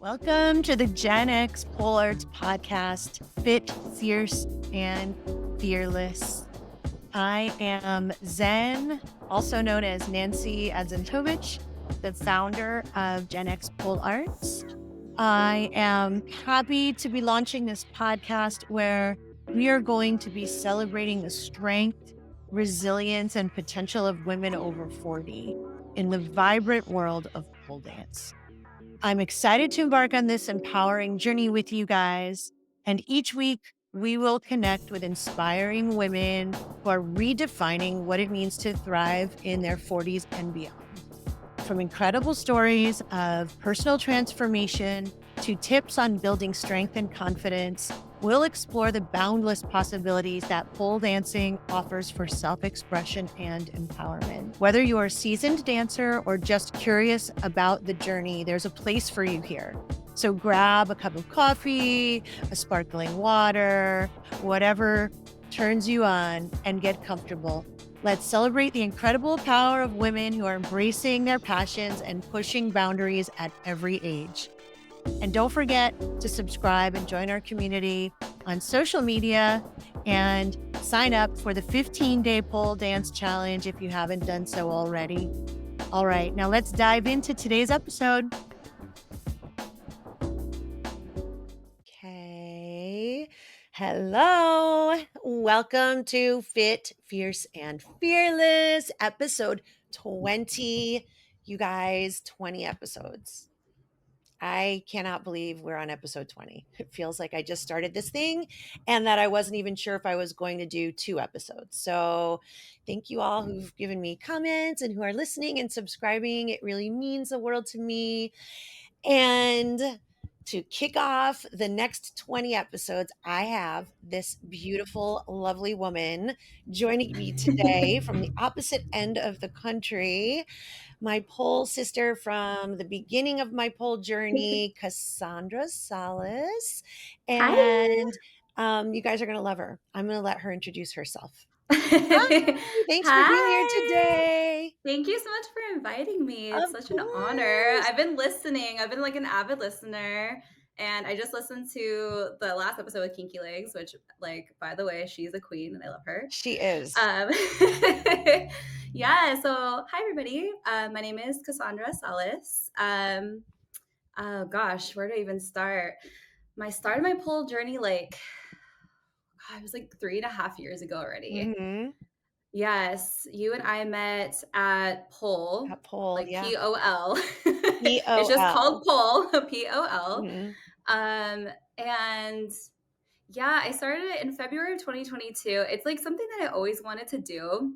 Welcome to the GenX Pole Arts podcast, Fit, Fierce, and Fearless. I am Zen, also known as Nancy Adzentoivich, the founder of GenX Pole Arts. I am happy to be launching this podcast where we are going to be celebrating the strength, resilience, and potential of women over 40 in the vibrant world of pole dance. I'm excited to embark on this empowering journey with you guys. And each week, we will connect with inspiring women who are redefining what it means to thrive in their 40s and beyond. From incredible stories of personal transformation to tips on building strength and confidence, we'll explore the boundless possibilities that pole dancing offers for self-expression and empowerment. Whether you're a seasoned dancer or just curious about the journey, there's a place for you here. So grab a cup of coffee, a sparkling water, whatever turns you on, and get comfortable. Let's celebrate the incredible power of women who are embracing their passions and pushing boundaries at every age. And don't forget to subscribe and join our community on social media and sign up for the 15-day pole dance challenge if you haven't done so already. All right, now let's dive into today's episode. Okay. Hello. Welcome to Fit, Fierce, and Fearless, episode 20. You guys, 20 episodes. I cannot believe we're on episode 20. It feels like I just started this thing and that I wasn't even sure if I was going to do 2 episodes. So thank you all who've given me comments and who are listening and subscribing. It really means the world to me. And to kick off the next 20 episodes, I have this beautiful, lovely woman joining me today from the opposite end of the country. My pole sister from the beginning of my pole journey, Cassandra Salas. Hi. And you guys are going to love her. I'm going to let her introduce herself. Hi, thanks for being here Hi. today. Thank you so much for inviting me. It's Of such an honor. course. I've been listening. I've been like an avid listener. And I just listened to the last episode with Kinky Legs, which, like, by the way, she's a queen and I love her. She is. Um, yeah. So, hi, everybody. My name is Cassandra Salas. Oh, gosh, where do I even start? My start of my pole journey, like, God, it was like 3.5 years ago already. Mm-hmm. Yes, you and I met at Pole, That pole, like yeah. POL. It's just POL. called Pole, POL. Mhm. And yeah, I started it in February of 2022. It's like something that I always wanted to do.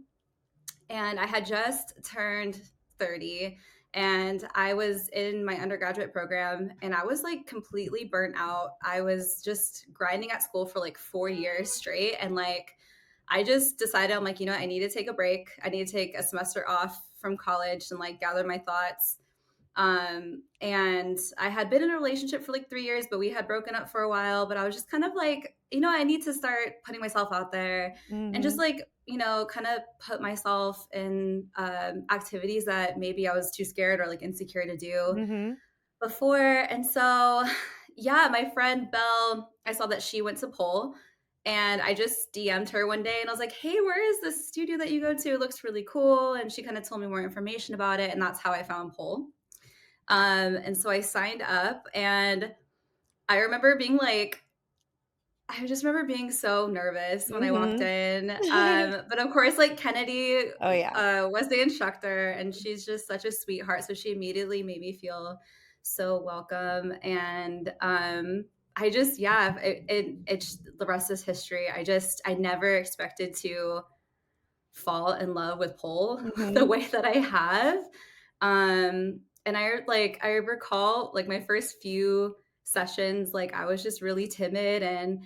And I had just turned 30 and I was in my undergraduate program and I was like completely burnt out. I was just grinding at school for like 4 years straight. And like, I just decided, I'm like, I need to take a break. I need to take a semester off from college and like gather my thoughts. And I had been in a relationship for like 3 years, but we had broken up for a while. But I was just kind of like, I need to start putting myself out there and just Mhm. like, kind of put myself in activities that maybe I was too scared or like insecure to do Mhm. before. And so, yeah, my friend Belle, I saw that she went to Pole and I just DM'd her one day and I was like, hey, where is this studio that you go to? It looks really cool. And she kind of told me more information about it. And that's how I found Pole. And so I signed up and I remember being like, I just remember being so nervous when I walked Mhm. in. But of course, like Kennedy Oh, yeah. was the instructor and she's just such a sweetheart. So she immediately made me feel so welcome. And I just, yeah, it's the rest is history. I never expected to fall in love with pole the Mhm. way that I have. And I recall like my first few sessions, like I was just really timid and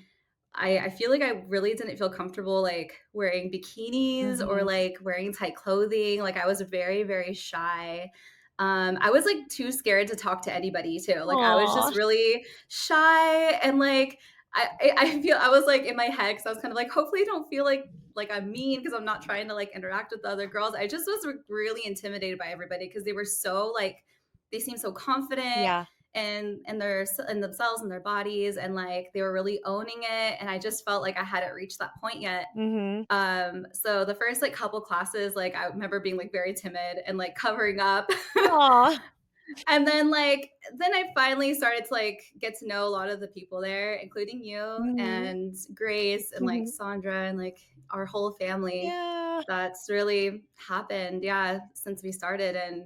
I feel like I really didn't feel comfortable like wearing bikinis or Mhm. like wearing tight clothing. Like I was very, very shy. I was like too scared to talk to anybody too. Like I was Aw. just really shy and like I feel I was like in my head because I was kind of like, hopefully I don't feel like I'm mean because I'm not trying to like interact with the other girls. I just was really intimidated by everybody because they were so like they seemed so confident Yeah. in themselves and their bodies, and like they were really owning it, and I just felt like I hadn't reached that point yet. Mhm. So the first like couple classes, like I remember being like very timid and like covering up. Aw. And then I finally started to like get to know a lot of the people there, including you Mhm. and Grace and like Mhm. Sandra and like our whole family. Yeah. That's really happened, yeah, since we started, and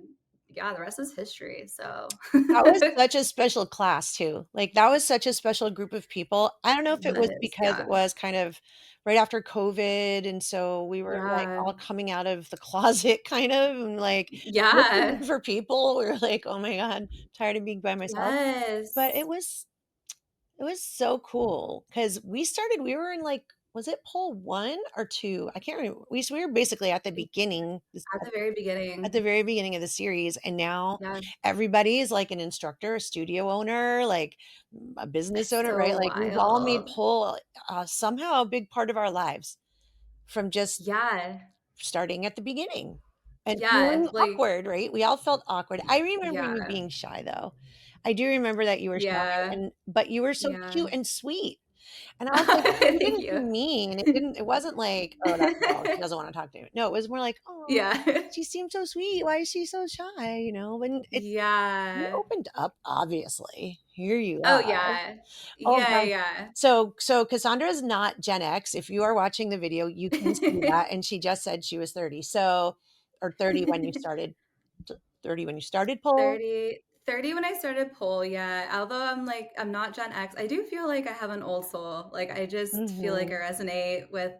yeah, the rest is history. So That was such a special class too. Like, that was such a special group of people. I don't know if it was was, because it yeah. was kind of right after COVID, and so we were, like, Yeah. all coming out of the closet kind of, and, like, looking Yeah. for people. We were like, "Oh my god, tired of being by myself." But Yes. it was so cool because we were in, like, was it poll 1 or 2? I can't remember. We were basically at the beginning, At the very at the beginning. very beginning of the series, and now Yeah. everybody is like an instructor, a studio owner, like, a business It's owner, right? so Like, we've all made wild. pole, somehow a big part of our lives from just Yeah. starting at the beginning and Yeah, feeling like awkward, right? We all felt awkward. I remember you yeah. being shy, though. I do remember that you were shy, Yeah. and but you were so Yeah. cute and sweet, and I was like, "She Thank didn't be you. mean." It wasn't like, "Oh, that girl, she doesn't wanna talk to me." No, it was more like, "Oh, Yeah. she seems so sweet. Why is she so shy?" You know? And you Yeah. opened up, obviously. Here you Oh, are. yeah. Oh Yeah, gosh. yeah. So Cassandra is not Gen X. If you are watching the video, you can see Yeah. that, and she just said she was 30. So or 30 when you started t 30 when you started pole? 30 when I started pole, yeah. Although I'm not Gen X, I do feel like I have an old soul. Like, I just feel like I Mhm. resonate with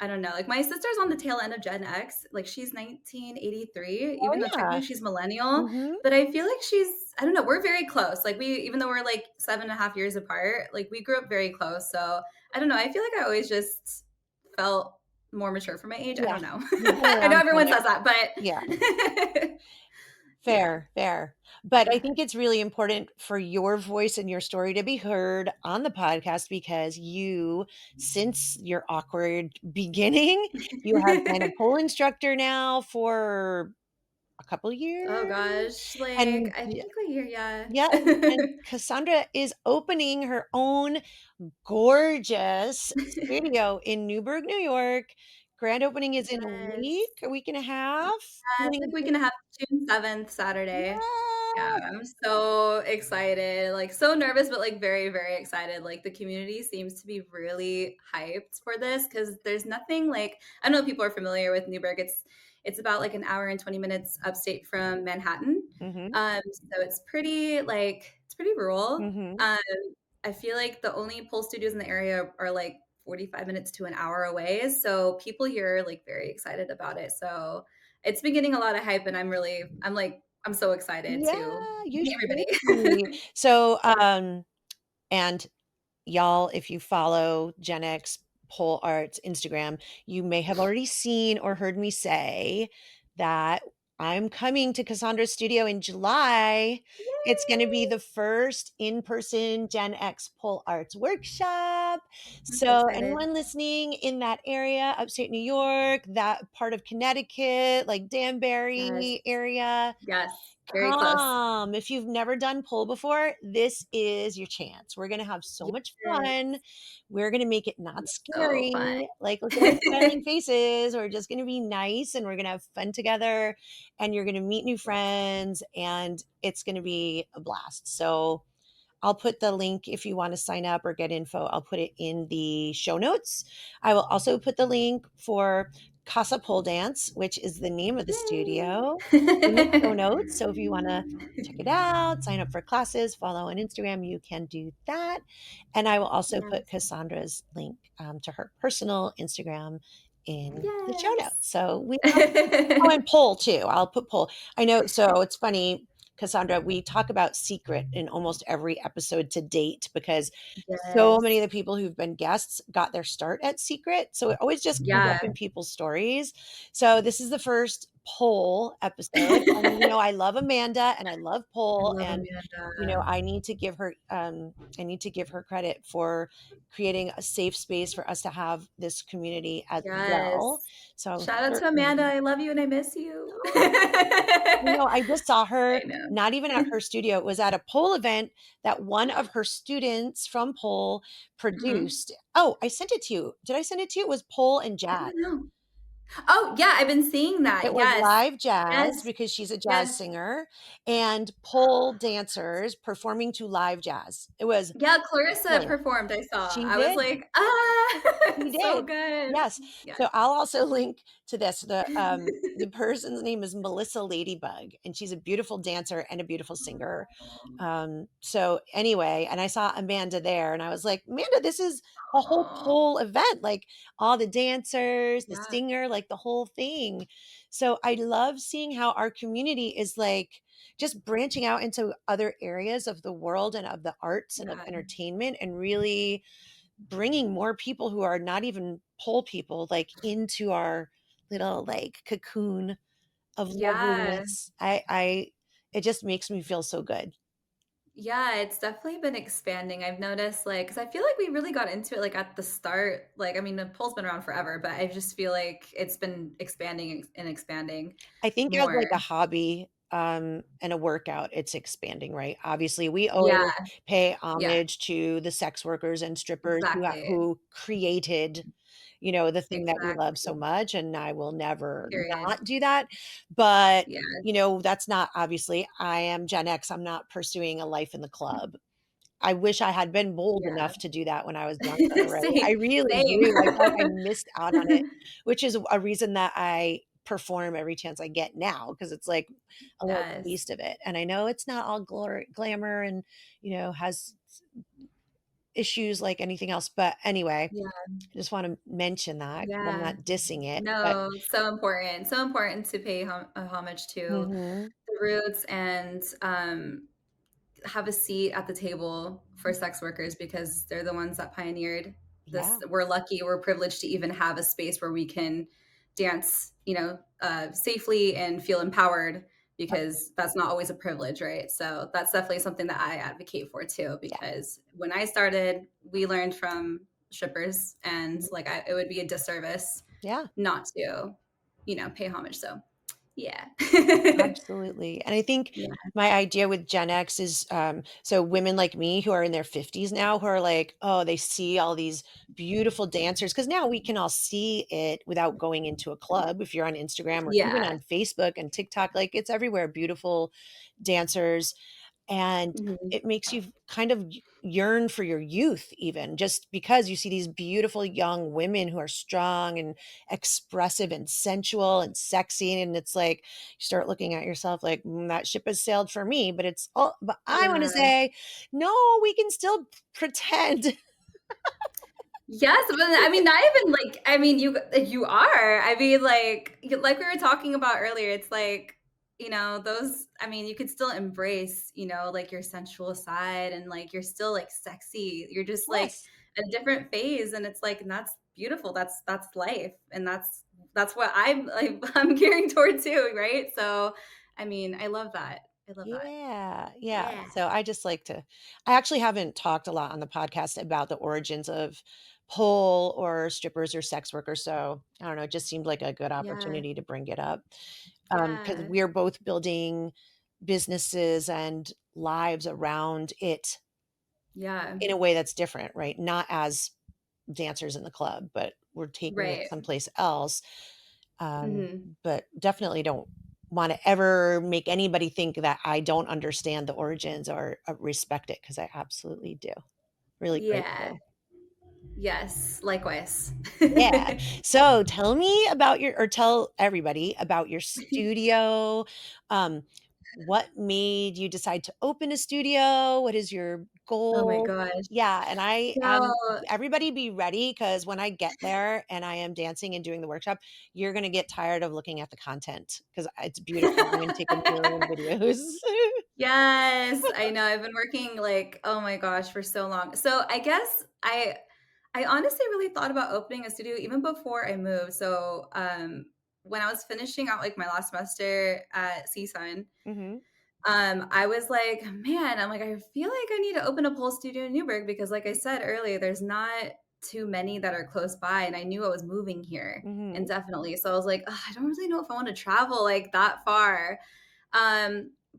I don't know, like, my sister's on the tail end of Gen X, like, she's 1983, Oh, even though technically yeah. she's millennial, Mhm. but I feel like she's I don't know, we're very close, like, we even though we're, like, 7.5 years apart, like, we grew up very close, so, I don't know, I feel like I always just felt more mature for my age, I Yeah. don't know. You've been I know around Gen everyone X. says that, Yeah. but yeah, Fair, fair. But I yeah. think it's really important for your voice and your story to be heard on the podcast because you, since your awkward beginning, you have been a pole instructor now for a couple Oh years, gosh, like, and I think a year, yeah. yeah, and Cassandra is opening her own gorgeous studio in Newburgh, New York. Grand opening is in Yes. a week and a half. It's Coming like week into and a half, June 7th, Saturday. Yeah, yeah. I'm so excited, like, so nervous, but, like, very, very excited, like, the community seems to be really hyped for this because there's nothing like I don't know if people are familiar with Newburgh, it's about, like, an hour and 20 minutes upstate from Manhattan, Mhm, so it's pretty rural, mhm. I feel like the only pole studios in the area are, like, 45 minutes to an hour away, so people here are, like, very excited about it, so it's been getting a lot of hype, and I'm so excited Yeah, to you meet should everybody. be. So, and y'all, if you follow Gen X Pole Arts Instagram, you may have already seen or heard me say that I'm coming to Cassandra's studio in July. It's going to be Yay! the first in-person Gen X Pole Arts workshop. I'm so So excited. anyone listening in that area, upstate New York, that part of Connecticut, like Yes. Danbury area, Yes. Very close. come. If you've never done pole before, this is your chance. We're gonna have so much Yes. fun. We're gonna make it not So scary. fun. Like, look at our smiling faces. We're just gonna be nice and we're gonna have fun together. And you're gonna meet new friends and it's gonna be a blast. So I'll put the link if you want to sign up or get info. I'll put it in the show notes. I will also put the link for Casa Pole Dance, which is the name of the studio, in the show Yay! notes. So if you want to check it out, sign up for classes, follow on Instagram, you can do that. And I will also put Yes. Cassandra's link to her personal Instagram in the show notes. Yes. So we oh, and poll too. I'll put poll. I know. So it's funny, Cassandra, we talk about secret in almost every episode to date because so many Yes. of the people who've been guests got their start at secret. So it always just comes up Yeah. in people's stories. So this is the first Pole episode, and, I love Amanda and I love I Pole, love and, Amanda. I need to give her credit for creating a safe space for us to have this community as well. Yes. So Shout out to Amanda. certainly I love you and I miss you. I just saw her I know. not even at her studio, it was at a pole event that one of her students from pole Mhm. produced. Oh, I sent it to you. Did I send it to you? It was pole and I jazz. don't know. Oh, yeah, I've been seeing It that. was Yes. live jazz Yes. because she's a jazz Yes. singer, and pole dancers performing to live jazz. It was Yeah, Clarissa brilliant. performed, I saw. She I was did. like, "Ah, She so did. good." Yes. Yes. So I'll also link to this. The person's name is Melissa Ladybug, and she's a beautiful dancer and a beautiful singer. So anyway, and I saw Amanda there, and I was like, Amanda, this is a whole Aw. pole event, like all the dancers, the Yeah, singer, like the whole thing. So I love seeing how our community is like just branching out into other areas of the world and of the arts and of yeah, entertainment, and really bringing more people who are not even pole people, like, into our little, like, cocoon of yeah. loveliness. I it just makes me feel so good. Yeah, it's definitely been expanding. I've noticed, like, because I feel like we really got into it, like, at the start. Like, I mean, the pole's been around forever, but I just feel like it's been expanding and expanding I think as, more. like, a hobby, and a workout, it's expanding, right? Obviously, we Yeah, always pay yeah, homage to the sex workers and strippers exactly, who created, the thing that we love so exactly. much, and I will never Period. not do that. But, Yeah, that's not obviously I am Gen X, I'm not pursuing a life in the club. I wish I had been bold yeah. enough to do that when I was younger, right? I Same, really same. do. I feel like I missed out on it, which is a reason that I perform every chance I get now, because it's like a little Yes. taste of it. And I know it's not all glamour and, has issues like anything else. But anyway, Yeah, I just want to mention that 'cause I'm yeah. not dissing it. But No, so important to pay homage to mhm, the roots and, have a seat at the table for sex workers because they're the ones that pioneered this. yeah, We're lucky, we're privileged to even have a space where we can dance, safely and feel empowered because that's not always a privilege, right? So that's definitely something that I advocate for too, yeah, because when I started, we learned from strippers and mhm, it would be a disservice yeah. not to, pay homage. So yeah. Absolutely. And I think Yeah. my idea with Gen X is so women like me who are in their 50s now, who are like, oh, they see all these beautiful dancers. Cause now we can all see it without going into a club. If you're on Instagram or even Yeah. on Facebook and TikTok, like it's everywhere. Beautiful dancers, and Mhm. it makes you kind of yearn for your youth, even just because you see these beautiful young women who are strong and expressive and sensual and sexy, and it's like you start looking at yourself like, that ship has sailed for me. But I want to Yeah. say, no, we can still pretend. Yes, but I mean, not even like I mean, you are. I mean, like we were talking about earlier, it's like, those I mean, you could still embrace, like your sensual side and like you're still like sexy. You're just like Yes. a different phase and it's like and that's beautiful. That's life. And that's what I'm like I'm gearing toward too, right? So, I mean, I love that. I love that. Yeah, yeah. Yeah. So I actually haven't talked a lot on the podcast about the origins of pole or strippers or sex workers. So I don't know, it just seemed like a good Yeah. opportunity to bring it up. Because Yeah. we're both building businesses and lives around it Yeah. in a way that's different, right? Not as dancers in the club, but we're taking it Right. someplace else. Mhm. But definitely don't want to ever make anybody think that I don't understand the origins or respect it, because I absolutely do. Really Yeah. grateful. Yes, likewise. Yeah. So tell me about or tell everybody about your studio. Um, what made you decide to open a studio? What is your Oh my goal? gosh. Yeah, and So everybody be ready, because when I get there and I am dancing and doing the workshop, you're gonna get tired of looking at the content because it's beautiful. I'm gonna take a million videos. Yes, I know, I've been working, like, oh my gosh, for so long. So, I guess I honestly really thought about opening a studio even before I moved. So, when I was finishing out like my last semester at CSUN, Mhm. I was like, man, I'm like, I feel like I need to open a pole studio in Newburgh because, like I said earlier, there's not too many that are close by. And I knew I was moving here Mhm. indefinitely. So I was like, "Ugh, I don't really know if I want to travel like that far."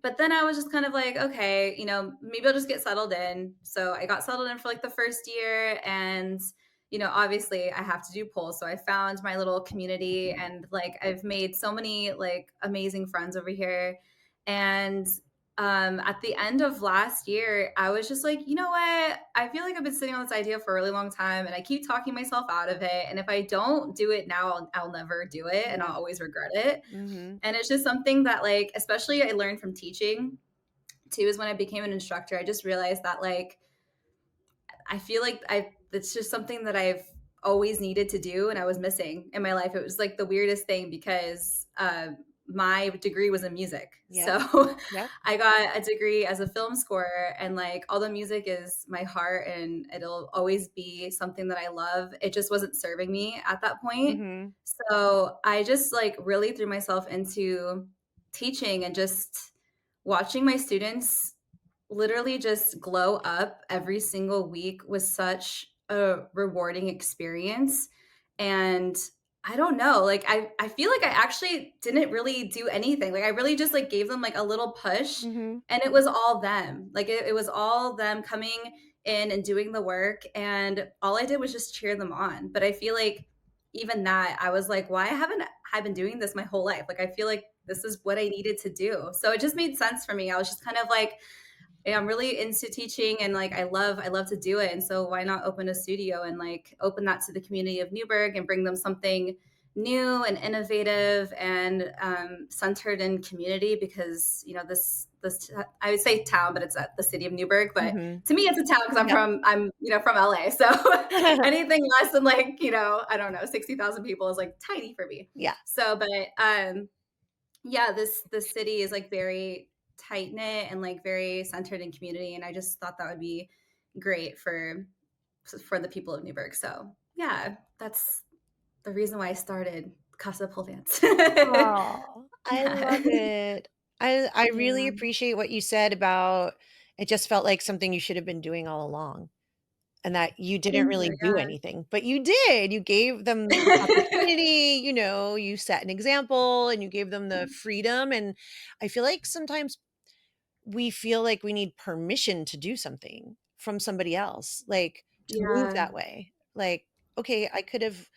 But then I was just kind of like, okay, maybe I'll just get settled in. So I got settled in for like the first year, and obviously I have to do polls. So I found my little community, and like I've made so many like amazing friends over here. And at the end of last year, I was just like, you know what? I feel like I've been sitting on this idea for a really long time, and I keep talking myself out of it. And if I don't do it now, I'll never do it, and Yeah. I'll always regret it. Mhm. And it's just something that, like, especially I learned from teaching too, is when I became an instructor. I just realized that, like, I feel like it's just something that I've always needed to do and I was missing in my life. It was like the weirdest thing because my degree was in music. Yep. So Yep. I got a degree as a film scorer, and like all the music is my heart and it'll always be something that I love. It just wasn't serving me at that point. Mhm. So I just like really threw myself into teaching and just watching my students literally just glow up every single week was such a rewarding experience. And I don't know, like I feel like I actually didn't really do anything. Like I really just like gave them like a little push, Mhm. and it was all them. Like it was all them coming in and doing the work, and all I did was just cheer them on. But I feel like even that I was like, why haven't I been doing this my whole life? Like I feel like this is what I needed to do. So it just made sense for me. I was just kind of like, yeah, I'm really into teaching, and like I love to do it. And so why not open a studio and like open that to the community of Newburgh and bring them something new and innovative and centered in community, because this I would say town, but it's at the city of Newburgh. But Mhm. to me, it's a town because Yep. I'm from LA. So anything less than like I don't know 60,000 people is like tiny for me. Yeah. So, but yeah, this city is like very tight knit and like very centered in community, and I just thought that would be great for the people of Newburgh. So yeah, that's the reason why I started Casa Pole Dance. Oh, I Yeah, love it. I really yeah. appreciate what you said about it just felt like something you should have been doing all along, and that you didn't Thank really you. do anything, but you did. You gave them the Yeah. opportunity, you set an example and you gave them the freedom, and I feel like sometimes we feel like we need permission to do something from somebody else, like, to move Yeah. that way. Like, okay, I could have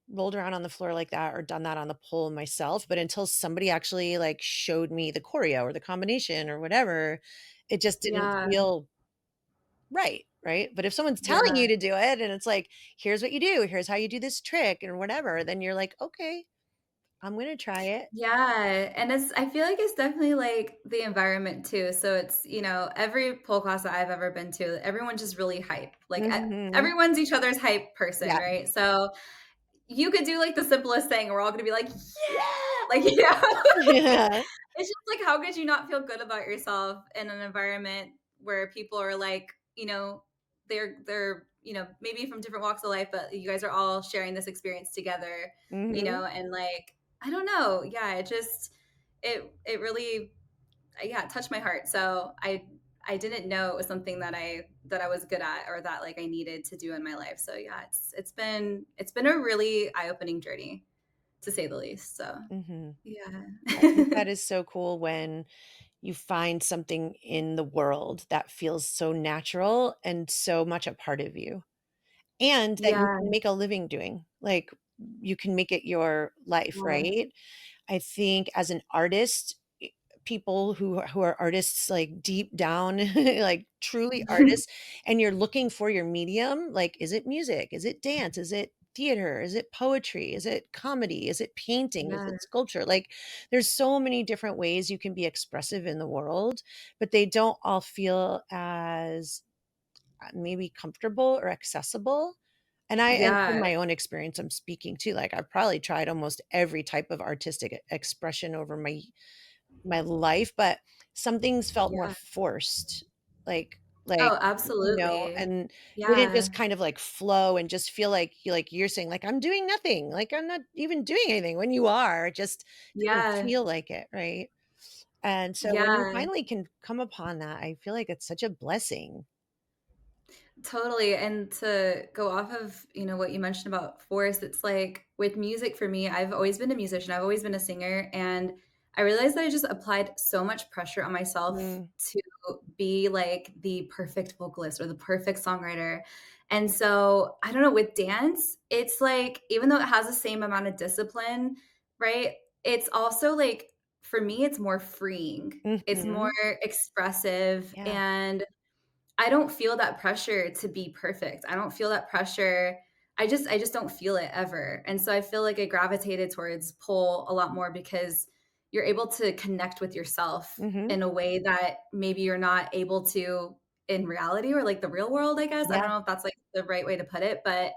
rolled around on the floor like that or done that on the pole myself, but until somebody actually, like, showed me the choreo or the combination or whatever, it just didn't Yeah. feel right, right? But if someone's telling Yeah. you to do it and it's like, "Here's what you do, here's how you do this trick," and whatever, then you're like, "Okay, I'm gonna try it." Yeah, and I feel like it's definitely like the environment too. So it's, every pole class that I've ever been to, everyone's just really hype. Like Mhm. everyone's each other's hype person, Yeah. right? So you could do like the simplest thing, and we're all gonna be like, yeah, like Yeah. it's just like how could you not feel good about yourself in an environment where people are like, they're maybe from different walks of life, but you guys are all sharing this experience together, Mhm. and like I don't know, yeah, it really yeah, it touched my heart. So I didn't know it was something that I was good at or that like I needed to do in my life. So yeah, it's been a really eye-opening journey to say the least. So Mhm. yeah. I think that is so cool when you find something in the world that feels so natural and so much a part of you, and that you Yeah, can make a living doing. Like, you can make it your life, yeah, right? I think as an artist, people who are artists, like, deep down, like, truly artists, and you're looking for your medium, like, is it music? Is it dance? Is it theater? Is it poetry? Is it comedy? Is it painting? Is yeah, it sculpture? Like, there's so many different ways you can be expressive in the world, but they don't all feel as, maybe comfortable or accessible. And from yeah, my own experience, I'm speaking too, like, I've probably tried almost every type of artistic expression over my life, but some things felt more yeah, forced. Like like, Oh, absolutely. and didn't Yeah. just kind of, like, flow and just feel like you're saying, like, "I'm doing nothing, like, I'm not even doing anything," when you are, it just doesn't Yeah. feel like it, right? And so when you Yeah. finally can come upon that, I feel like it's such a blessing. Totally, and to go off of, what you mentioned about force, it's like with music for me, I've always been a musician, I've always been a singer, and I realized that I just applied so much pressure on myself Mm, to be like the perfect vocalist or the perfect songwriter. And so, I don't know, with dance, it's like even though it has the same amount of discipline, right? It's also like for me, it's more freeing. It's more mhm. expressive Yeah, and I don't feel that pressure to be perfect. I don't feel that pressure. I just don't feel it ever. And so I feel like I gravitated towards pole a lot more because you're able to connect with yourself mhm. in a way that maybe you're not able to in reality or like the real world, I guess. I don't Yeah, know if that's like the right way to put it, but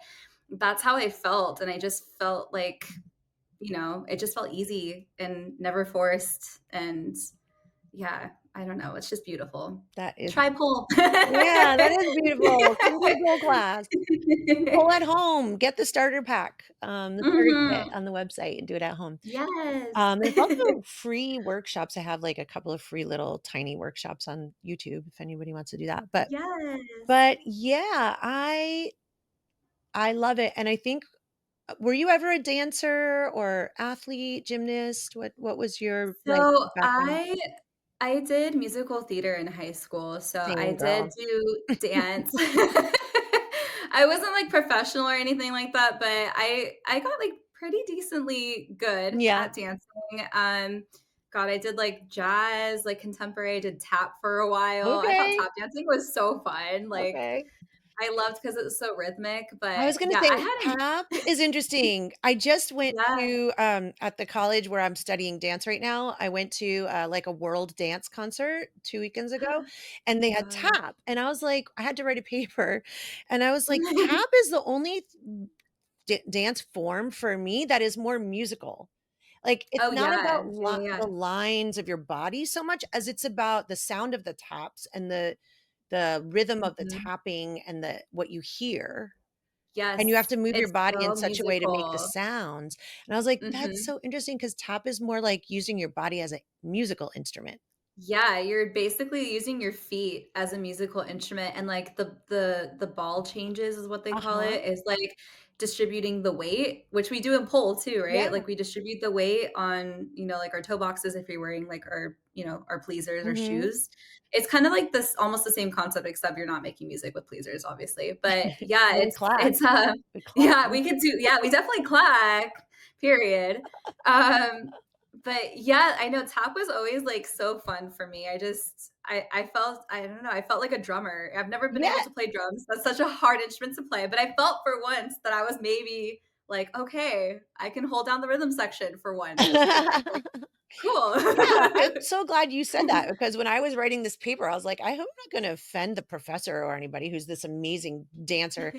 that's how I felt. And I just felt like, it just felt easy and never forced. And yeah, I don't know. It's just beautiful. that is Try pole. yeah, that is beautiful. Come take pole class. Pull at home, get the starter pack, the starter kit Mhm. on the website and do it at home. Yes. There's also free workshops. I have, like, a couple of free little tiny workshops on YouTube if anybody wants to do that, Yes. but yeah, I love it, and I think were you ever a dancer or athlete, gymnast? What was your, like, So, background? I did musical theater in high school, so I Same did girl. do dance. I wasn't, like, professional or anything like that, but I got, like, pretty decently good Yeah. at dancing. God, I did, like, jazz, like, contemporary, I did tap for a while. I thought Okay, tap dancing was so fun, like, okay. I loved because it was so rhythmic, I but was gonna yeah, say I hadn't tap is interesting. I just went yeah. to, at the college where I'm studying dance right now, I went to, like, a world dance concert 2 weekends ago, and they had Wow. tap, and I was like I had to write a paper, and I was like, "Tap is the only dance form for me that is more musical." Like, it's Oh, not about yeah. Yeah, yeah. the lines of your body so much as it's about the sound of the taps and the rhythm of the Mhm. tapping and the what you hear. And you have Yes, to move your it's body in so such a way to make the musical. sounds. And I was like, "That's Mhm. so interesting because tap is more like using your body as a musical instrument." Yeah, you're basically using your feet as a musical instrument and, like, the ball changes is what they call Uh-huh. it, is, like, distributing the weight, which we do in pole too, right? Yeah. Like, we distribute the weight on, like, our toe boxes if you're wearing, like, our pleasers or Mhm. shoes. It's kind of like this almost the same concept, except you're not making music with pleasers, obviously. But, yeah, Well, we clap. We clap. yeah, we definitely clack, period. Um but yeah, I know tap was always, like, so fun for me. I felt I don't know, I felt like a drummer. I've never been able Yeah. to play drums. That's such a hard instrument to play, but I felt for once that I was maybe like, "Okay, I can hold down the rhythm section for once." Like, cool. Yeah, I'm so glad you said that because when I was writing this paper, I was like, "I hope I'm not gonna offend the professor or anybody who's this amazing dancer,"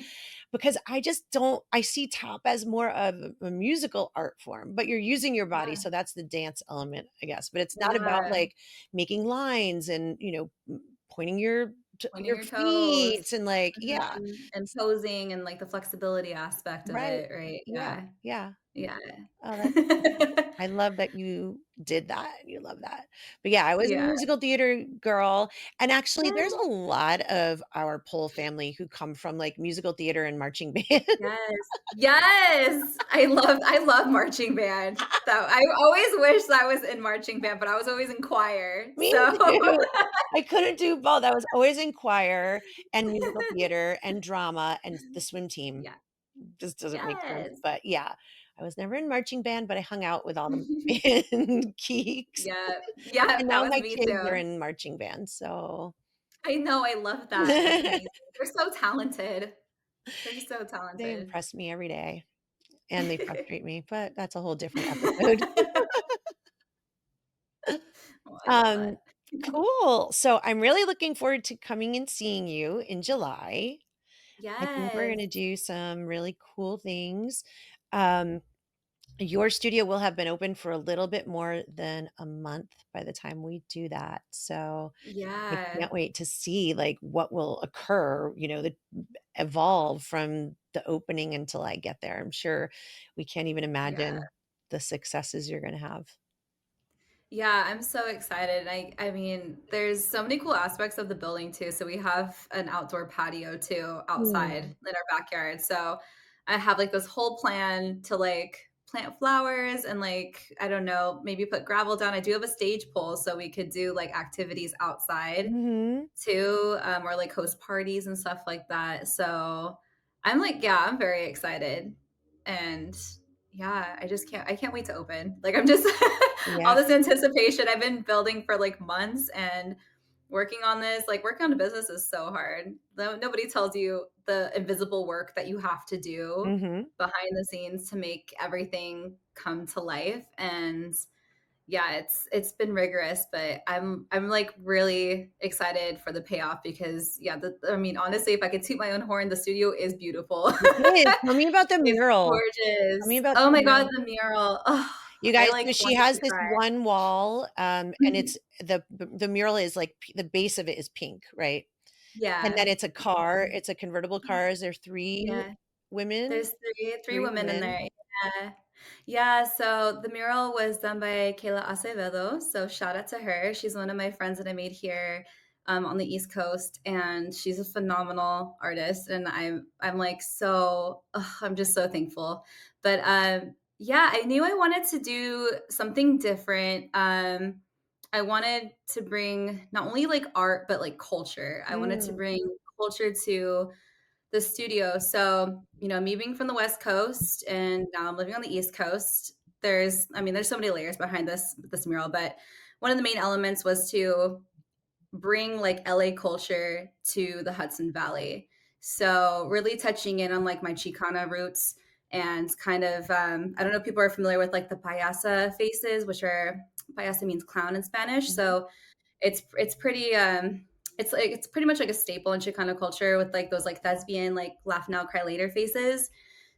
because I just don't I see tap as more of a musical art form, but you're using your body, Yeah, so that's the dance element, I guess, but it's not about, yeah. like, making lines and, pointing Pointing your your toes. feet and, like yeah, Mhm, and posing and, like, the flexibility aspect of right. it, right? Yeah, Yeah, yeah. yeah. Oh, that's I love that you did that, you love that. But yeah, I was a Yeah. musical theater girl, and actually there's Yeah. a lot of our Pole family who come from, like, musical theater and marching band. Yes. Yes! I love marching band. That I always wish I was in marching band, but I was always in choir, Me so too. I couldn't do both. I was always in choir and musical theater and drama and the swim team. Yeah. Just doesn't make sense, Yes. but yeah. I was never in marching band, but I hung out with all the band geeks, Yeah. Yeah, and that now was my me kids are too. in marching band, so I know, I love that. That's amazing. They're so talented. They're so they talented. impress me every day, and they frustrate me, but that's a whole different episode. Oh, I love Um, that. cool. So I'm really looking forward to coming and seeing you in July. I think we're Yes. gonna do some really cool things. Um, Your studio will have been open for a little bit more than a month by the time we do that, so I Yeah. can't wait to see, like, what will occur, that evolve from the opening until I get there. I'm sure we can't even Yeah. imagine the successes you're gonna have. Yeah, I'm so excited. I mean, there's so many cool aspects of the building too. So we have an outdoor patio too outside Mm. in our backyard. So I have like this whole plan to like plant flowers and like I don't know, maybe put gravel down. I do have a stage pole so we could do like activities outside Mhm. too, or like host parties and stuff like that. So I'm like, yeah, I'm very excited. And yeah, I can't wait to open. Like I'm just all Yeah. this anticipation I've been building for like months and working on this. Like working on a business is so hard. Nobody tells you the invisible work that you have to do Mhm. behind the scenes to make everything come to life. And yeah, it's been rigorous, but I'm like really excited for the payoff because yeah, I mean, honestly, if I could toot my own horn, the studio is beautiful. It is. Tell me about the It's mural. Tell me gorgeous. about Oh the my god, mural. the mural. Oh, You I guys, so like she wanted has to this cry. one wall, and it's the mural is like the base of it is pink, right? And Yeah. then it's a car, it's a convertible car. Is there 3 Yeah. women? There's 3 3 women in women. there. Yeah. Yeah, so the mural was done by Kayla Acevedo, so shout out to her. She's one of my friends that I made here, on the East Coast, and she's a phenomenal artist, and I'm, like, so ugh, I'm just so thankful. But, yeah, I knew I wanted to do something different. I wanted to bring not only, like, art, but, like, culture. I wanted to Mm. bring culture to the studio. So, me being from the West Coast and now I'm living on the East Coast, there's so many layers behind this mural, but one of the main elements was to bring like LA culture to the Hudson Valley. So, really touching in on like my Chicana roots and kind of I don't know if people are familiar with like the payasa faces, which are payasa means clown in Spanish. Mhm. So, it's pretty it's pretty much like a staple in Chicano culture with like those like thespian like laugh now cry later faces.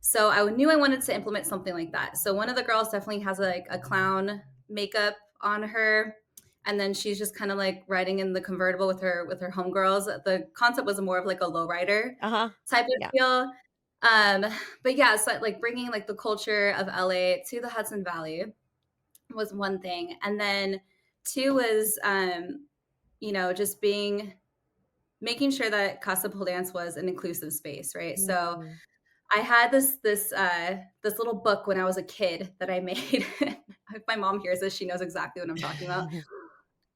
So I knew I wanted to implement something like that. So one of the girls definitely has like a clown makeup on her, and then she's just kind of like riding in the convertible with her homegirls. The concept was more of like a lowrider Uh-huh. type of Yeah. feel. Um, but yeah, so like bringing like the culture of LA to the Hudson Valley was one thing, and then two was just making sure that Casa Pole Dance was an inclusive space, right? So Mhm. I had this little book when I was a kid that I made. If my mom hears this, she knows exactly what I'm talking about.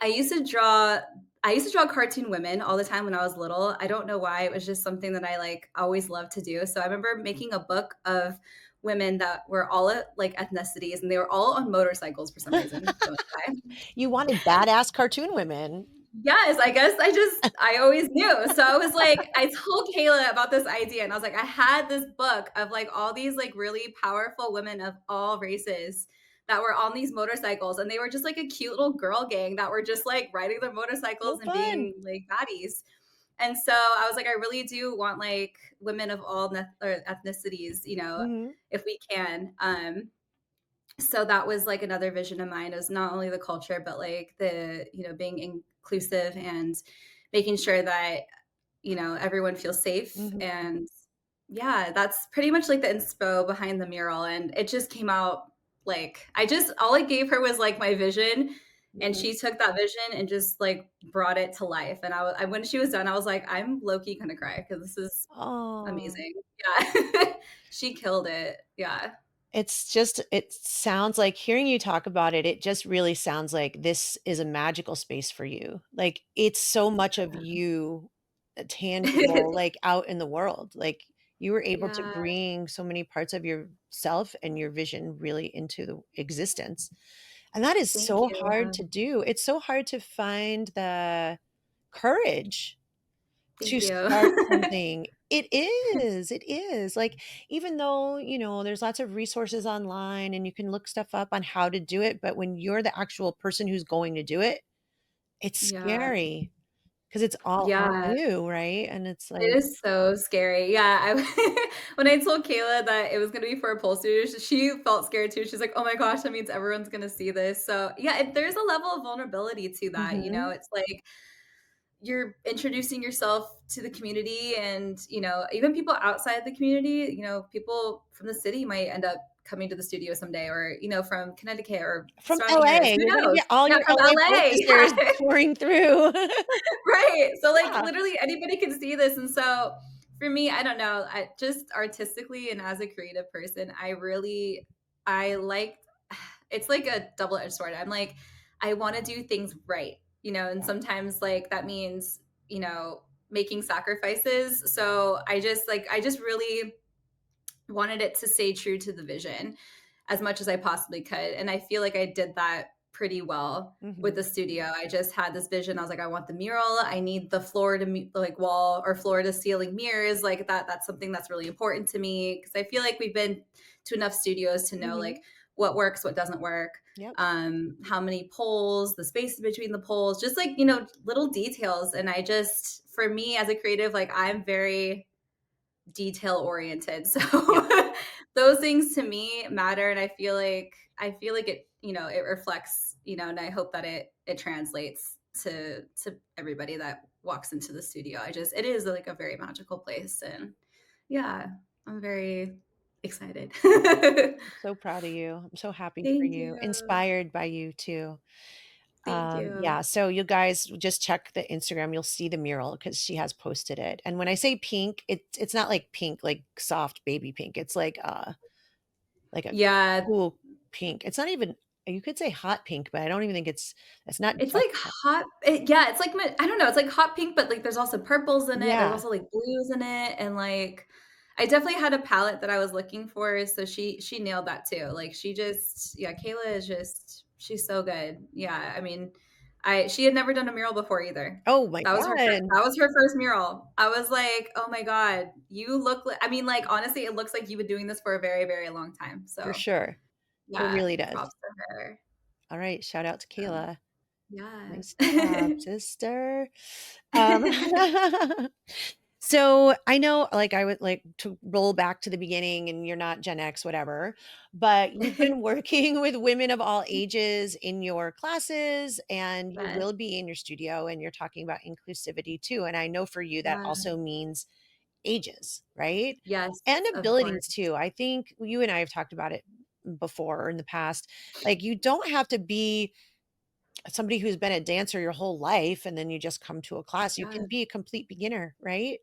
I used to draw I used to draw cartoon women all the time when I was little. I don't know why. It was just something that I like always loved to do. So I remember making a book of women that were all like ethnicities and they were all on motorcycles for some reason. Don't know why. You wanted badass cartoon women. Yes, I guess I always knew. So I was like, I told Kayla about this idea and I was like, I had this book of like all these like really powerful women of all races that were on these motorcycles and they were just like a cute little girl gang that were just like riding their So motorcycles and fun. being like baddies. And so I was like, I really do want like women of all or ethnicities, Mhm. if we can. So that was like another vision of mine is not only the culture but like the being inclusive and making sure that everyone feels safe. Mhm. And yeah, that's pretty much like the inspo behind the mural, and it just came out like I just all I gave her was like my vision, and Mhm. she took that vision and just like brought it to life. And when she was done I was like, I'm low-key gonna cry because this is Oh. amazing. Yeah. She killed it. Yeah. It sounds like hearing you talk about it, it just really sounds like this is a magical space for you. Like, it's so much of you, tangible, like, out in the world. Like, you were able to Yeah. bring so many parts of yourself and your vision really into the existence, and that is Thank so hard you. to do. It's so hard to find the courage to Thank you. start something. It is, like, even though, there's lots of resources online and you can look stuff up on how to do it, but when you're the actual person who's going to do it, it's Yeah, scary 'cause it's all on Yeah. you, right? And it's It like is so scary. Yeah, I when I told Kayla that it was gonna be for a pole studio, she felt scared too. She's like, "Oh my gosh, that means everyone's gonna see this." So, yeah, there's a level of vulnerability to that, you know? mhm, It's like you're introducing yourself to the community and, even people outside the community, people from the city might end up coming to the studio someday or, from Connecticut or from surrounding areas. LA, Who you're gonna knows? get all Yeah, your from LA pole LA. sisters touring through. Right. So, like, Yeah, literally anybody can see this. And so for me, I don't know, I just artistically and as a creative person, I like it's like a double-edged sword. I'm like, I want to do things right, and yeah, sometimes like that means, making sacrifices. So I just really wanted it to stay true to the vision as much as I possibly could. And I feel like I did that pretty well with mhm, the studio. I just had this vision. I was like, I want the mural. I need the floor to like wall or floor to ceiling mirrors like that. That's something that's really important to me because I feel like we've been to enough studios to know mhm, like what works, what doesn't work, yep, how many poles, the space between the poles, just like, little details. And for me as a creative, like I'm very detail oriented. So yep, those things to me matter and I feel like it, it reflects, and I hope that it translates to everybody that walks into the studio. It is like a very magical place and yeah, I'm very excited. so proud of you. I'm so happy for Thank you, you. inspired by you too. Thank you. Yeah, so you guys just check the Instagram, you'll see the mural because she has posted it, and when I say pink, it's not like pink, like soft baby pink, it's like a Yeah, cool pink. It's not even you could say hot pink, but I don't even think it's not it's just like hot. yeah, it's like I don't know, it's like hot pink, but, like, there's also purples in it, there's Yeah, also, like, blues in it, and, like, I definitely had a palette that I was looking for, so she nailed that too, like, yeah, Kayla is just she's so good. Yeah, I mean, I she had never done a mural before either. oh my god, That was her first mural. I was like, "Oh my god, you look li" I mean, like, honestly, it looks like you've been doing this for a very, very long time, for so, sure. It yeah, really does. props to her. Alright, shout out to Um, Kayla. yeah. Nice job, sister. Um, so I know, like, I would like to roll back to the beginning and you're not Gen X, whatever, but you've been working with women of all ages in your classes and you But will be in your studio and you're talking about inclusivity too. And I know for you that yeah. also means ages, right? Yes, And of course. abilities too. I think you and I have talked about it before or in the past. Like, you don't have to be somebody who's been a dancer your whole life and then you just come to a class. You Yeah. can be a complete beginner, right?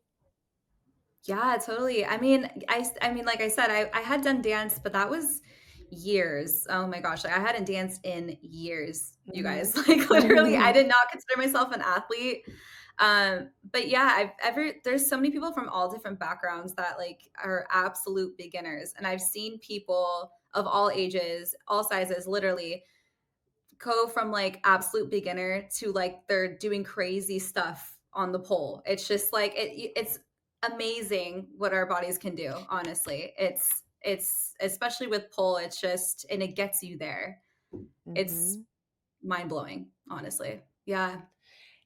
Yeah, totally. I mean, like I said, I had done dance, but that was years. Oh my gosh, like I hadn't danced in years, you Mhm. guys. Like literally, I did not consider myself an athlete. But yeah, there's so many people from all different backgrounds that like are absolute beginners, and I've seen people of all ages, all sizes, literally go from like absolute beginner to like they're doing crazy stuff on the pole. It's just like it's amazing what our bodies can do, honestly. It's especially with pole, it's just and it gets you there. It's Mhm. mind-blowing, honestly. Yeah.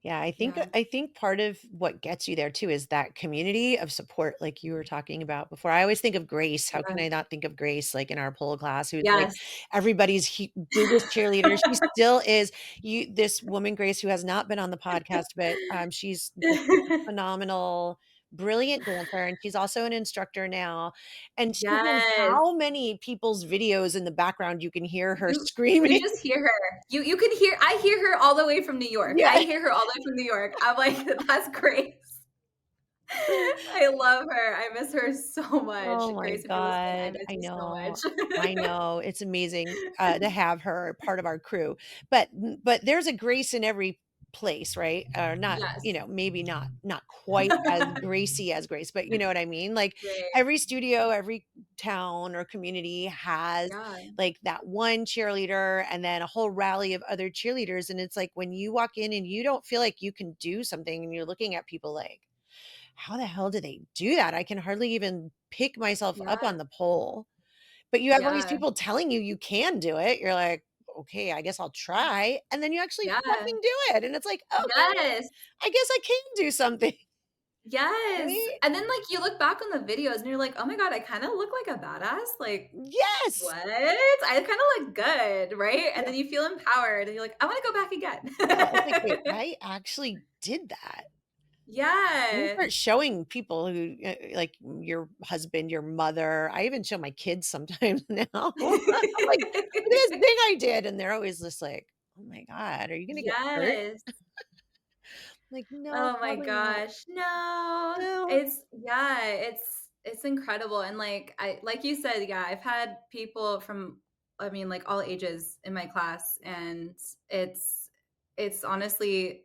Yeah, Yeah. I think part of what gets you there too is that community of support like you were talking about before. I always think of Grace. How can Yeah. I not think of Grace like in our pole class who's like Yes. everybody's biggest cheerleader. She still is. You this woman Grace who has not been on the podcast, but she's just a phenomenal brilliant dancer and she's also an instructor now. And she's in Yes. how many people's videos in the background you can hear her You screaming. just hear her. You can hear I hear her all the way from New York. I Yeah. hear her all the way from New York. I'm like, "That's great." I love her. I miss her so much. Oh my Grace, if you're listening, I god, miss I you so know. I much. know, it's amazing, to have her part of our crew, but there's a Grace in every place, right? Or not, Yes. maybe not quite as Gracie as Grace, but you know what I mean? Like, Right. every studio, every town or community has, Yeah. like, that one cheerleader and then a whole rally of other cheerleaders, and it's like, when you walk in and you don't feel like you can do something and you're looking at people like how the hell do they do that? I can hardly even pick myself up Yeah. on the pole. But you have all these Yeah. people telling you you can do it. You're like, okay, I guess I'll try. And then you actually Yeah. fucking do it. And it's like, okay, Yes. I guess I can do something. Yes. Right? And then, like, you look back on the videos and you're like, "Oh my god, I kinda look like a badass." Like, Yes. "What? I kinda look good," right? And Yeah. then you feel empowered and you're like, "I wanna go back Yeah. It's like, wait, again." I actually did that. You Yeah. start showing people who, like your husband, your mother. I even show my kids sometimes now. I'm like, look at this thing I did. And they're always just like, oh my God, are you going to get hurt? Yes. Like, no, Oh my probably not. gosh. No. No. It's incredible, and, like you said, yeah, I've had people from, I mean, like, all ages in my class, and it's it's honestly,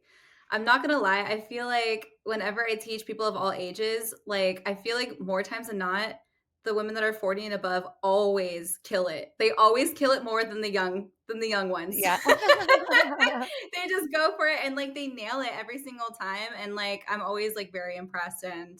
I'm not gonna lie, I feel like whenever I teach people of all ages, like, I feel like more times than not, the women that are 40 and above always kill it. They always kill it more than the young ones. Yeah. They just go for it and, like, they nail it every single time, and, like, I'm always, like, very impressed, and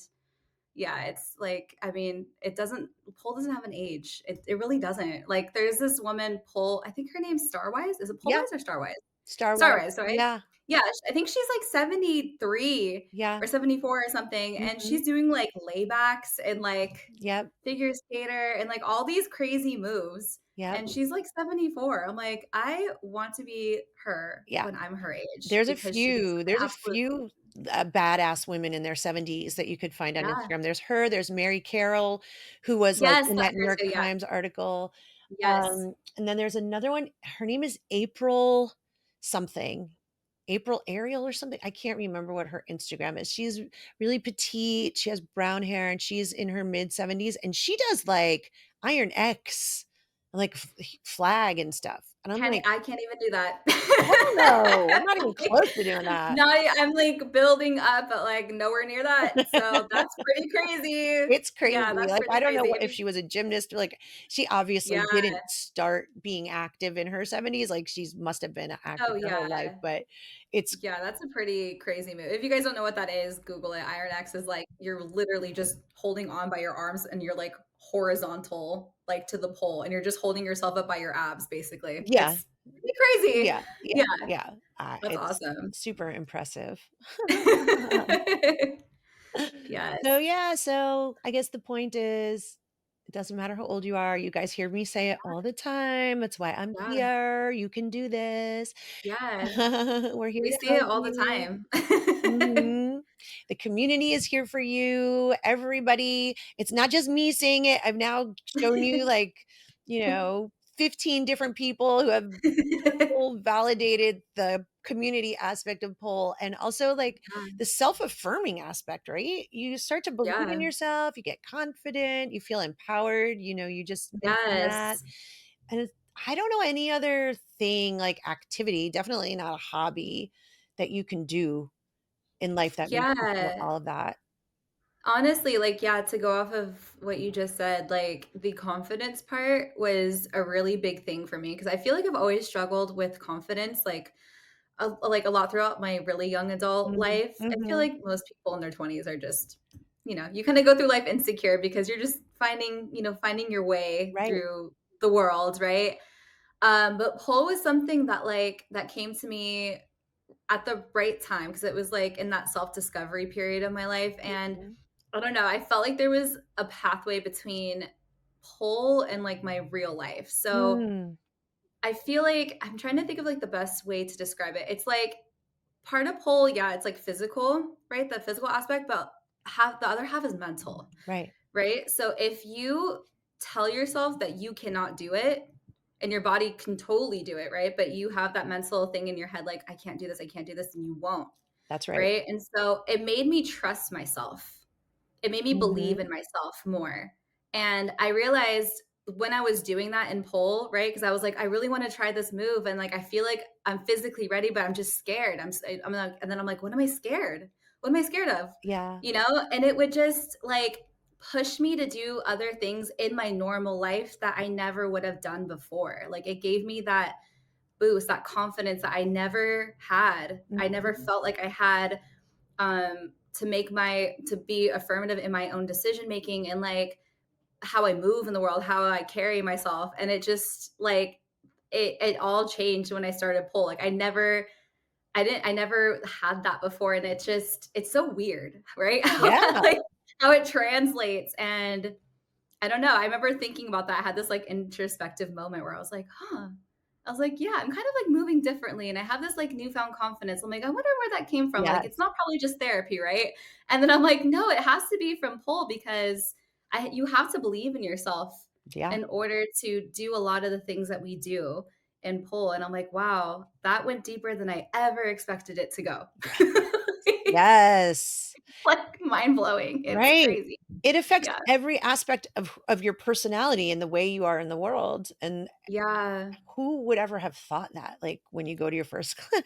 yeah, it's like, I mean, it doesn't pole doesn't have an age. It really doesn't. Like, there's this woman, Pole, I think her name's Starwise. Is it Yeah. Polewise or Starwise? Star Wars. Starwise, right? Yeah. Yeah, I think she's, like, 73 Yeah. or 74 or something, and Hmm. she's doing, like, laybacks and, like, Yep. figure skater and, like, all these crazy moves, Yep. and she's, like, 74. I'm like, "I want to be her Yeah. when I'm her age," because she's There's a absolute. few, badass women in their 70s that you could find on Yeah. Instagram. There's her, there's Mary Carroll, who was, like, Yes, in that's that New her York too, yeah. Times article. Yes. And then there's another one, her name is April something, April Ariel or something, I can't remember what her Instagram is. She's really petite, she has brown hair, and she's in her mid-70s, and she does, like, Iron X, like, flag and stuff, and I'm like, I can't even do that. "Hell no, I'm not even close to doing that." Not I'm, like, building up, but, like, nowhere near that, so that's pretty crazy. It's crazy, Yeah, that's like, I pretty don't know crazy. what if she was a gymnast, or, like, she obviously Yeah. didn't start being active in her 70s, like, she's must have been Oh, active her whole life, yeah. but it's Yeah, that's a pretty crazy move. If you guys don't know what that is, Google it. Iron X is, like, you're literally just holding on by your arms and you're, like, horizontal, like, to the pole, and you're just holding yourself up by your abs, basically. yeah, It's pretty crazy. yeah, yeah, Yeah, yeah, that's it's awesome. super impressive. So, Yes. yeah, so I guess the point is, it doesn't matter how old you are, you guys hear me say it all the time, that's why I'm Yeah, here, you can do this. yeah. We're here We to see it help all the you. time. Mhm. The community is here for you, everybody. It's not just me saying it, I've now shown you, like, 15 different people who have whole validated the community aspect of pole, and also, like, the self-affirming aspect, right? You start to believe in Yeah. yourself, you get confident, you feel empowered, you just mentioned that, Yes. and I don't know any other thing, like activity, definitely not a hobby, that you can do in life that makes you feel Yeah. all of that. Honestly, like, yeah, to go off of what you just said, like, the confidence part was a really big thing for me because I feel like I've always struggled with confidence, like, a lot throughout my really young adult Mhm, life. I feel mhm, like most people in their 20s are just, you kinda go through life insecure because you're just finding your way right, through the world, right? But pole was something that, like, that came to me at the right time because it was, like, in that self-discovery period of my life, and mhm, I don't know, I felt like there was a pathway between pole and, like, my real life. So, mm, I feel like I'm trying to think of, like, the best way to describe it. It's like part of pole, yeah, it's, like, physical, right? The physical aspect, but half the other half is mental, right, right? So, if you tell yourself that you cannot do it, and your body can totally do it, right? But you have that mental thing in your head, like, I can't do this, and you won't, that's right. right? And so it made me trust myself. It made me believe Mhm, in myself more. And I realized when I was doing that in pole, right? Because I was like, I really want to try this move, and, like, I feel like I'm physically ready, but I'm just scared. I'm like, and then I'm like, what am I scared? What am I scared of? yeah, And it would just, like, push me to do other things in my normal life that I never would have done before. Like, it gave me that boost, that confidence that I never had. I never mhm, felt like I had, to be affirmative in my own decision making and, like, how I move in the world, how I carry myself. And it just, like, it all changed when I started pole. Like I never had that before, and it's so weird, right? Yeah. Like how it translates. And I don't know. I remember thinking about that. I had this like introspective moment where I was like, huh. I was like, yeah, I'm kind of like moving differently. And I have this like newfound confidence. I'm like, I wonder where that came from. Like, it's Yes. not probably just therapy, right? And then I'm like, no, it has to be from pole because you have to believe in yourself Yeah. in order to do a lot of the things that we do in pole. And I'm like, wow, that went deeper than I ever expected it to go. Yes. Like mind blowing. It's Right. crazy. It affects Yeah. every aspect of your personality and the way you are in the world, and Yeah. who would ever have thought that, like, when you go to your first class?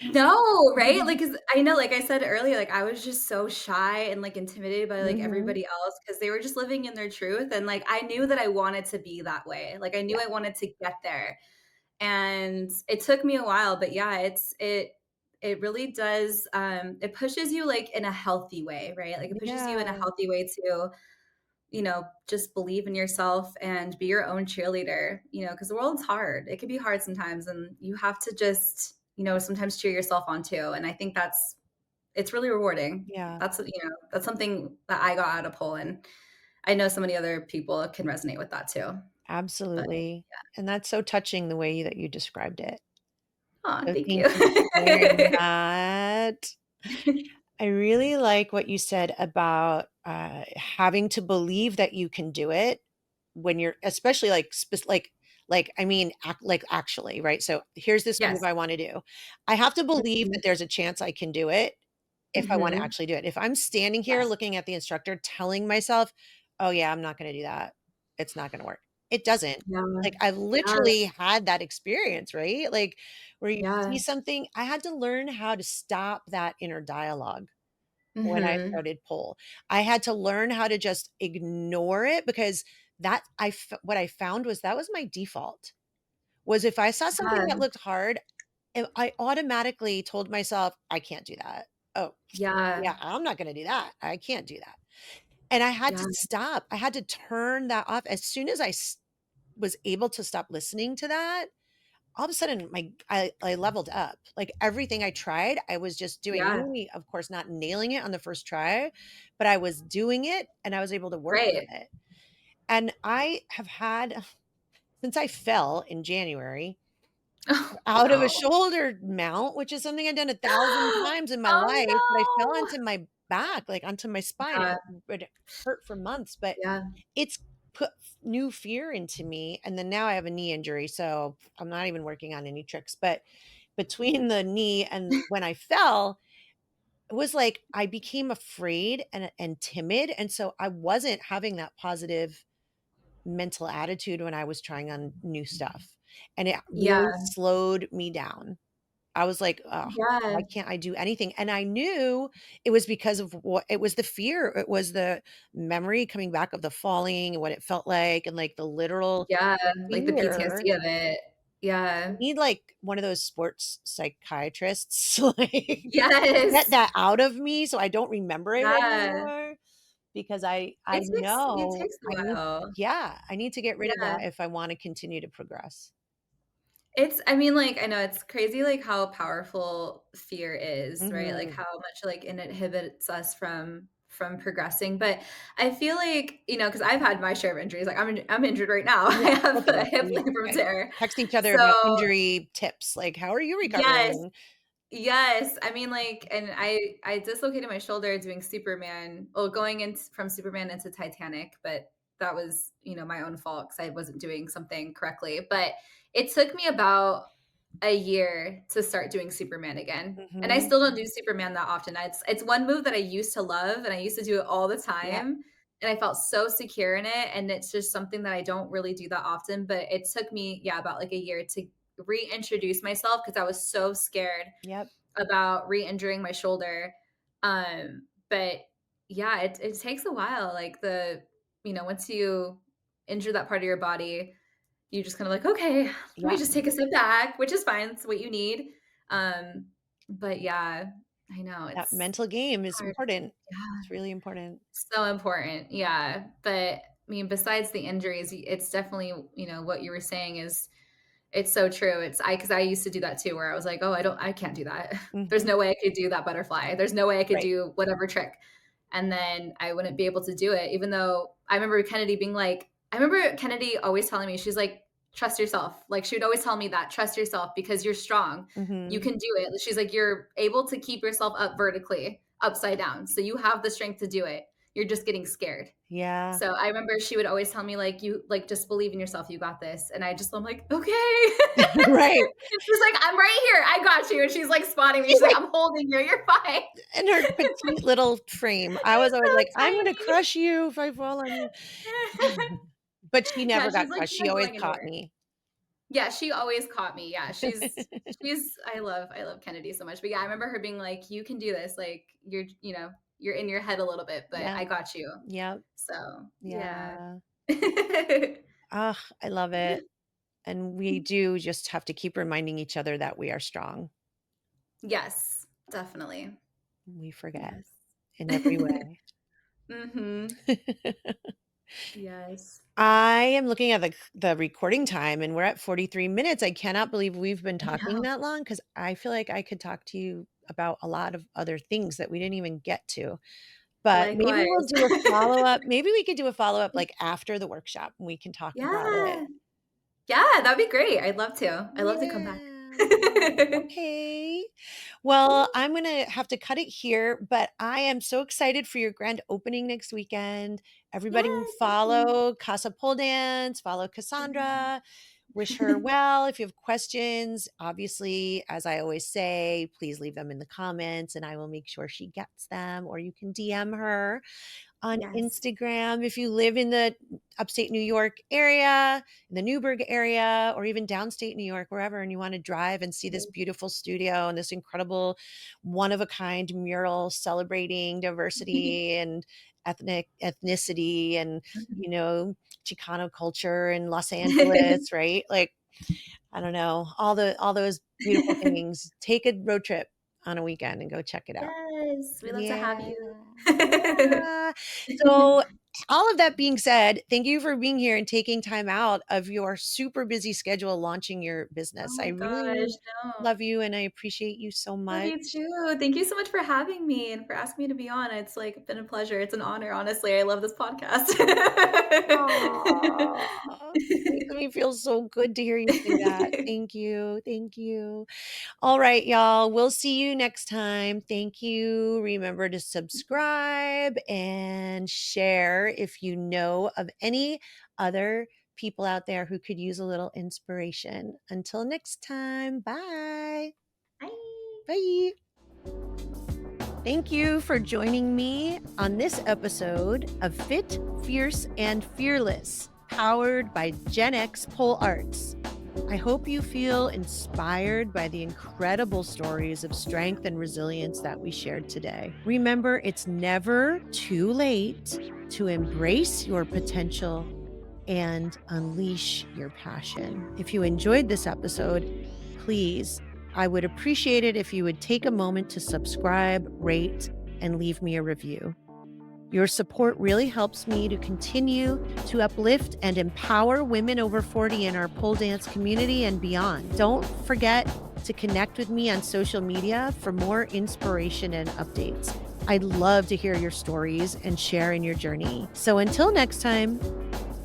No, right? Mhm. Like, 'cause I know, like I said earlier, like, I was just so shy and, like, intimidated by, like, Mhm. everybody else because they were just living in their truth, and, like, I knew that I wanted to be that way. Like, I Yeah. knew I wanted to get there, and it took me a while, but yeah, it really does, it pushes you, like, in a healthy way, right? Like, it pushes you in a Yeah. healthy way to, just believe in yourself and be your own cheerleader, because the world's hard. It can be hard sometimes, and you have to just, sometimes cheer yourself on too. And I think it's really rewarding. Yeah. That's something that I got out of Poland. I know so many other people can resonate with that too. But Absolutely. And that's so touching the way that you described it. oh, So thank thank you. you for sharing that. I really like what you said about, having to believe that you can do it when you're especially, like, I mean, actually, right? So, here's this move Yes. I wanna do. I have to believe Mhm. that there's a chance I can do it if I wanna Mhm. actually do it. If I'm standing here Yes. looking at the instructor telling myself, "Oh, yeah, I'm not gonna do that. It's not gonna work." It doesn't. Yeah. Like, I've Yeah. literally had that experience, right? Like, where you see Yeah. something I had to learn how to stop that inner dialogue when I Mhm. started pole. I had to learn how to just ignore it because what I found was that was my default, was if I saw something that Yeah. looked hard, I automatically told myself, "I can't do that. Oh, Yeah. yeah, I'm not gonna do that. I can't do that." And I had Yeah. to stop. I had to turn that off. As soon as was able to stop listening to that, all of a sudden I leveled up. Like everything I tried, I was just doing, Yeah. maybe of course not nailing it on the first try, but I was doing it and I was able to work with Right. it. And I have had since I fell in January Oh, out of a no. shoulder mount, which is something I've done 1,000 times in my life, but I fell Oh, onto my back, like onto my spine. no. It hurt for months, but Yeah. it's put new fear into me. And then now I have a knee injury, so I'm not even working on any tricks. But between the knee and when I fell, it was like I became afraid and timid, and so I wasn't having that positive mental attitude when I was trying on new stuff, and it really Yeah. slowed me down. I was like, "Ugh, why Yeah. can't I do anything?" And I knew it was because of what it was the fear, it was the memory coming back of the falling and what it felt like, and, like, the literal Yeah, like the fear. PTSD of it. I Yeah. need, like, one of those sports psychiatrists, like, get Yes. that out of me so I don't remember it Yeah. anymore because I It know takes a I need while. yeah, I need to get rid of Yeah. that if I wanna continue to progress. I mean, like, I know it's crazy, like, how powerful fear is, right? Like, Mhm. how much, like, it inhibits us from progressing, but I feel like, because I've had my share of injuries, like, I'm injured right now. I Yeah, have a okay. hip We labrum tear. text each other So about injury tips, like, "How are you yes. recovering?" Yes, I mean, like, and I dislocated my shoulder doing Superman, well, going in from Superman into Titanic, but that was, my own fault because I wasn't doing something correctly. But it took me about a year to start doing Superman again, and I Mhm. still don't do Superman that often. It's one move that I used to love, and I used to do it all the Yeah, time, and I felt so secure in it. And it's just something that I don't really do that often. But it took me, yeah, about like a year to reintroduce myself because I was so scared yep, about re-injuring my shoulder. But yeah, it takes a while. Like once you injure that part of your body, you just kind of like, okay, let me yeah, just take a step back, which is fine. It's what you need. Um, but yeah, I know that it's mental game is hard. important. Yeah, It's really important. so important. Yeah. But I mean, besides the injuries, it's definitely, what you were saying It's so true. Because I used to do that too, where I was like, "Oh, I can't do that. There's Mhm. no way I could do that butterfly. There's no way I could Right. do whatever trick." And then I wouldn't be able to do it, even though I remember Kennedy always telling me, she's like, "Trust yourself." Like, she would always tell me that, "Trust yourself because you're strong. You Mhm. can do it." She's like, "You're able to keep yourself up vertically, upside down. So you have the strength to do it. You're just getting scared." Yeah. So I remember she would always tell me, like, "You like, just believe in yourself, you got this." And I'm like, "Okay." Right. She's like, "I'm right here, I got you." And she's like spotting me. She's She's like, like "I'm holding you, you're fine." in her petite little frame. I was She's always like, so "I'm gonna tiny. crush you if I fall on you." But she Yeah, never got she's like, crushed. "You're She not always going caught anywhere." me. Yeah, she always caught me. Yeah, she's I love Kennedy so much. But yeah, I remember her being like, "You can do this. Like, you're in your head a little bit, but Yeah. I got you." Yep. So, yeah. Yeah. Ah, I love it. And we do just have to keep reminding each other that we are strong. Yes, definitely. We forget Yes. in every way. Mhm. Yes. I am looking at the recording time and we're at 43 minutes. I cannot believe we've been I talking know. that long because I feel like I could talk to you about a lot of other things that we didn't even get to. But maybe Likewise. we'll do a follow-up. Maybe we could do a follow-up like after the workshop and we can talk about it. Yeah. Yeah, that'd be great. I'd love to. I'd love to come back. Yeah. Okay. Well, I'm gonna have to cut it here, but I am so excited for your grand opening next weekend. Everybody Yes, thank you. follow Casa Pole Dance, follow Yeah. Cassandra. Wish her well. If you have questions, obviously, as I always say, please leave them in the comments and I will make sure she gets them, or you can DM her on Yes. Instagram. If you live in the upstate New York area, in the Newburgh area, or even downstate New York, wherever, and you want to drive and see this beautiful studio and this incredible one of a kind mural celebrating diversity and ethnicity and, you know, Chicano culture in Los Angeles, right? Like, I don't know, all those beautiful things. Take a road trip on a weekend and go check it out. Yes, we love to have Yeah. you. Yeah. So, all of that being said, thank you for being here and taking time out of your super busy schedule launching your Oh business. I my gosh, really no. love you and I appreciate you so Love much. you too. Thank you so much for having me and for asking me to be on. It's, like, been a pleasure. It's an honor, honestly. I love this podcast. Aw, makes me feel so good to hear you say that. Thank you. Thank you. All right, y'all. We'll see you next time. Thank you. Remember to subscribe and share if you know of any other people out there who could use a little inspiration. Until next time, bye. Bye. Bye. Thank you for joining me on this episode of Fit, Fierce, and Fearless, powered by GenX Pole Arts. I hope you feel inspired by the incredible stories of strength and resilience that we shared today. Remember, it's never too late to embrace your potential and unleash your passion. If you enjoyed this episode, please, I would appreciate it if you would take a moment to subscribe, rate, and leave me a review. Your support really helps me to continue to uplift and empower women over 40 in our pole dance community and beyond. Don't forget to connect with me on social media for more inspiration and updates. I'd love to hear your stories and share in your journey. So until next time,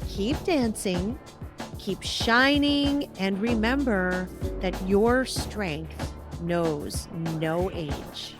keep dancing, keep shining, and remember that your strength knows no age.